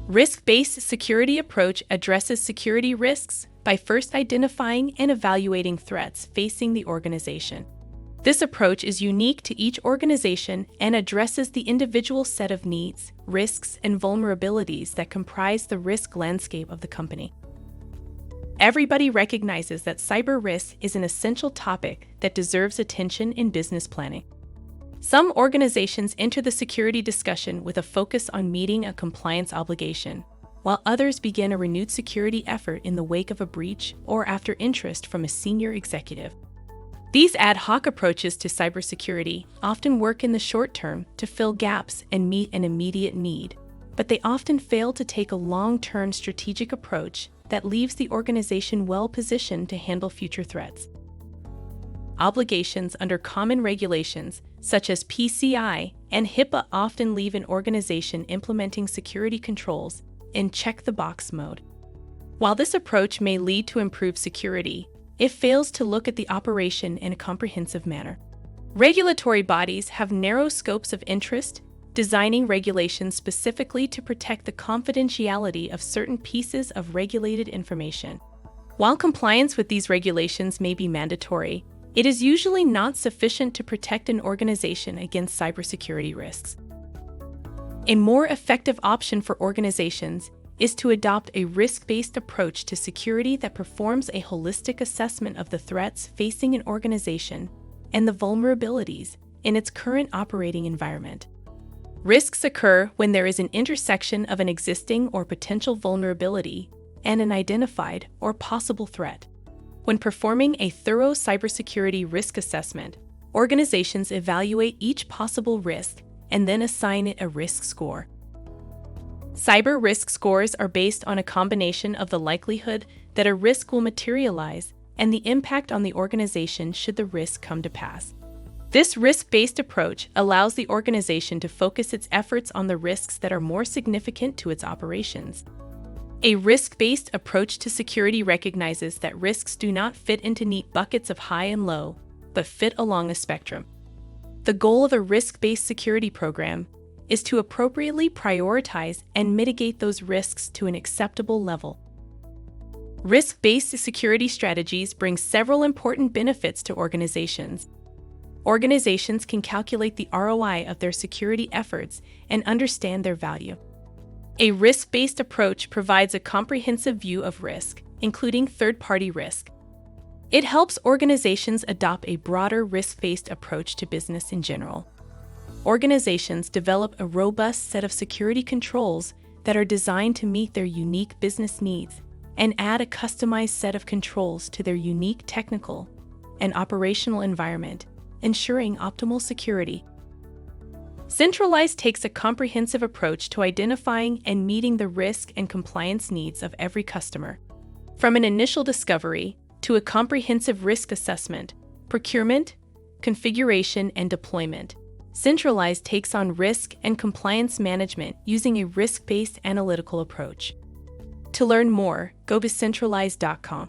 Risk-based security approach addresses security risks by first identifying and evaluating threats facing the organization. This approach is unique to each organization and addresses the individual set of needs, risks, and vulnerabilities that comprise the risk landscape of the company. Everybody recognizes that cyber risk is an essential topic that deserves attention in business planning. Some organizations enter the security discussion with a focus on meeting a compliance obligation, while others begin a renewed security effort in the wake of a breach or after interest from a senior executive. These ad hoc approaches to cybersecurity often work in the short term to fill gaps and meet an immediate need, but they often fail to take a long-term strategic approach that leaves the organization well-positioned to handle future threats. Obligations under common regulations, such as PCI and HIPAA, often leave an organization implementing security controls in check-the-box mode. While this approach may lead to improved security, it fails to look at the operation in a comprehensive manner. Regulatory bodies have narrow scopes of interest, designing regulations specifically to protect the confidentiality of certain pieces of regulated information. While compliance with these regulations may be mandatory, it is usually not sufficient to protect an organization against cybersecurity risks. A more effective option for organizations is to adopt a risk-based approach to security that performs a holistic assessment of the threats facing an organization and the vulnerabilities in its current operating environment. Risks occur when there is an intersection of an existing or potential vulnerability and an identified or possible threat. When performing a thorough cybersecurity risk assessment, organizations evaluate each possible risk and then assign it a risk score. Cyber risk scores are based on a combination of the likelihood that a risk will materialize and the impact on the organization should the risk come to pass. This risk-based approach allows the organization to focus its efforts on the risks that are more significant to its operations. A risk-based approach to security recognizes that risks do not fit into neat buckets of high and low, but fit along a spectrum. The goal of a risk-based security program is to appropriately prioritize and mitigate those risks to an acceptable level. Risk-based security strategies bring several important benefits to organizations. Organizations can calculate the ROI of their security efforts and understand their value. A risk-based approach provides a comprehensive view of risk, including third-party risk. It helps organizations adopt a broader risk-based approach to business in general. Organizations develop a robust set of security controls that are designed to meet their unique business needs and add a customized set of controls to their unique technical and operational environment, ensuring optimal security. Centraleyes takes a comprehensive approach to identifying and meeting the risk and compliance needs of every customer. From an initial discovery to a comprehensive risk assessment, procurement, configuration, and deployment, Centraleyes takes on risk and compliance management using a risk-based analytical approach. To learn more, go to centraleyes.com.